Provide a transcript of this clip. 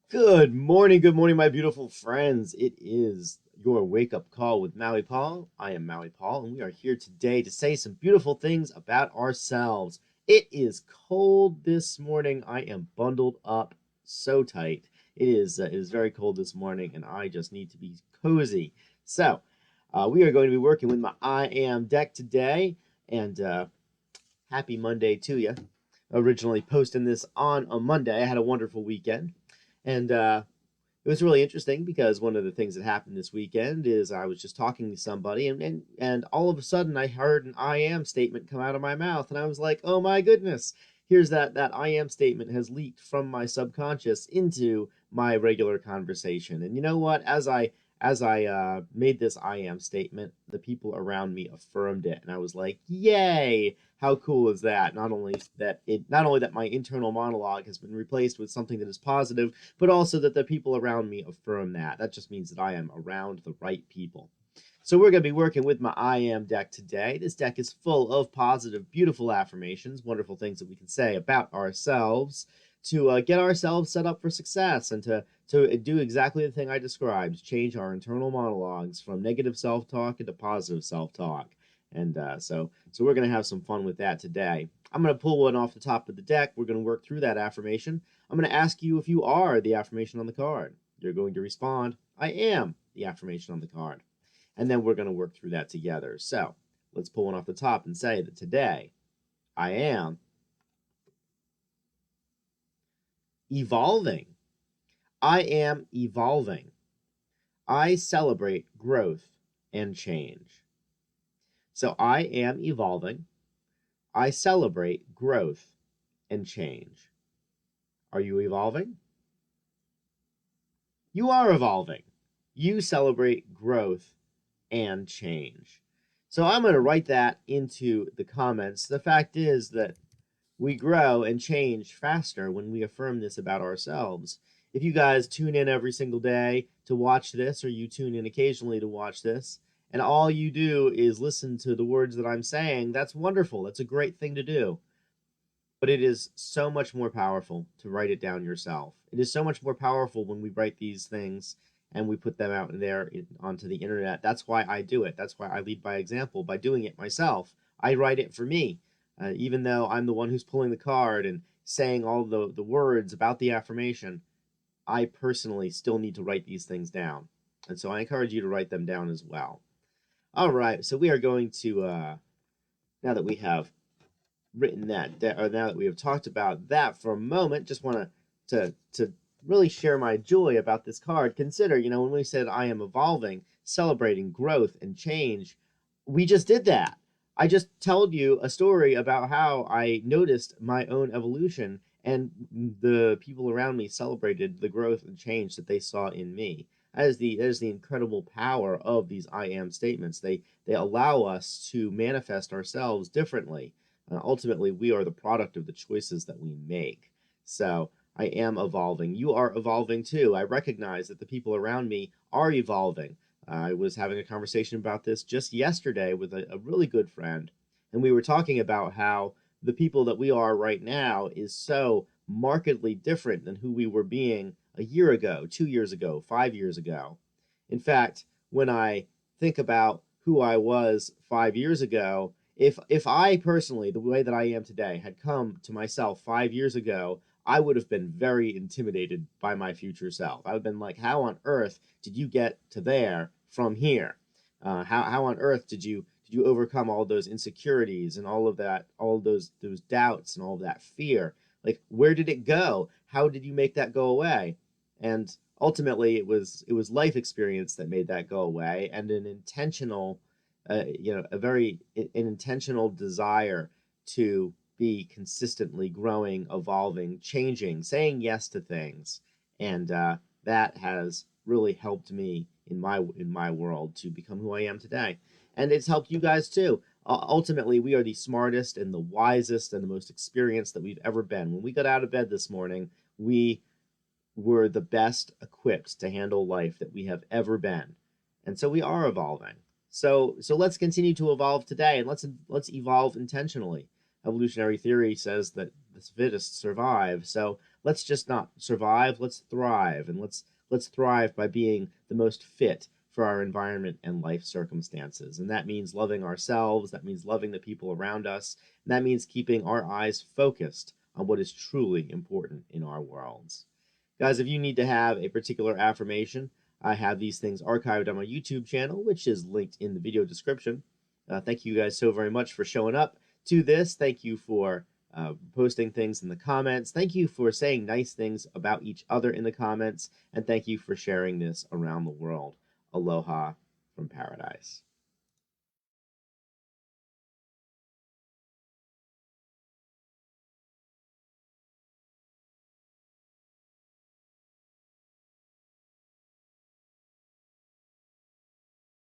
Good morning, my beautiful friends. It is your wake up call with Maui Paul. I am Maui Paul, and we are here today to say some beautiful things about ourselves. It is cold this morning. I am bundled up so tight. It is very cold this morning, and I just need to be cozy. So, we are going to be working with my I am deck today, and happy Monday to you. Originally posting this on a Monday. I had a wonderful weekend. And it was really interesting because one of the things that happened this weekend is I was just talking to somebody, and all of a sudden I heard an I am statement come out of my mouth, and I was like, oh my goodness, here's that I am statement has leaked from my subconscious into my regular conversation. And you know what? As I made this I am statement, the people around me affirmed it, and I was like, "Yay! How cool is that?" Not only that my internal monologue has been replaced with something that is positive, but also that the people around me affirm that. That just means that I am around the right people. So we're going to be working with my I am deck today. This deck is full of positive, beautiful affirmations, wonderful things that we can say about ourselves to get ourselves set up for success and to do exactly the thing I described, change our internal monologues from negative self-talk into positive self-talk. And so we're going to have some fun with that today. I'm going to pull one off the top of the deck. We're going to work through that affirmation. I'm going to ask you if you are the affirmation on the card. You're going to respond, I am the affirmation on the card. And then we're going to work through that together. So let's pull one off the top and say that today I am evolving. I am evolving. I celebrate growth and change. So I am evolving. I celebrate growth and change. Are you evolving? You are evolving. You celebrate growth and change. So I'm going to write that into the comments. The fact is that we grow and change faster when we affirm this about ourselves. If you guys tune in every single day to watch this, or you tune in occasionally to watch this, and all you do is listen to the words that I'm saying, that's wonderful. That's a great thing to do. But it is so much more powerful to write it down yourself. It is so much more powerful when we write these things and we put them out there onto the internet. That's why I do it. That's why I lead by example by doing it myself. I write it for me, even though I'm the one who's pulling the card and saying all the words about the affirmation. I personally still need to write these things down. And so I encourage you to write them down as well. All right, so we are going to, now that we have written that, or now that we have talked about that for a moment, just want to really share my joy about this card. Consider, when we said I am evolving, celebrating growth and change, we just did that. I just told you a story about how I noticed my own evolution, and the people around me celebrated the growth and change that they saw in me. That is the incredible power of these I am statements. They allow us to manifest ourselves differently. Ultimately, we are the product of the choices that we make. So I am evolving. You are evolving too. I recognize that the people around me are evolving. I was having a conversation about this just yesterday with a really good friend, and we were talking about how the people that we are right now is so markedly different than who we were being a year ago, 2 years ago, 5 years ago. In fact, when I think about who I was 5 years ago, if I personally, the way that I am today, had come to myself 5 years ago, I would have been very intimidated by my future self. I would have been like, how on earth did you get to there from here? How on earth did you overcome all those insecurities and all of that, all of those doubts and all of that fear? Like, where did it go? How did you make that go away? And ultimately, it was life experience that made that go away, and an intentional, a very an intentional desire to be consistently growing, evolving, changing, saying yes to things, and that has really helped me in my world to become who I am today, and it's helped you guys too. Ultimately, we are the smartest and the wisest and the most experienced that we've ever been. When we got out of bed this morning, we were the best equipped to handle life that we have ever been. And so we are evolving. So let's continue to evolve today, and let's evolve intentionally. Evolutionary theory says that the fittest survive. So let's just not survive, let's thrive, and let's thrive by being the most fit for our environment and life circumstances. And that means loving ourselves, that means loving the people around us, and that means keeping our eyes focused on what is truly important in our worlds. Guys, if you need to have a particular affirmation, I have these things archived on my YouTube channel, which is linked in the video description. Thank you guys so very much for showing up to this. Thank you for posting things in the comments. Thank you for saying nice things about each other in the comments. And thank you for sharing this around the world. Aloha from paradise.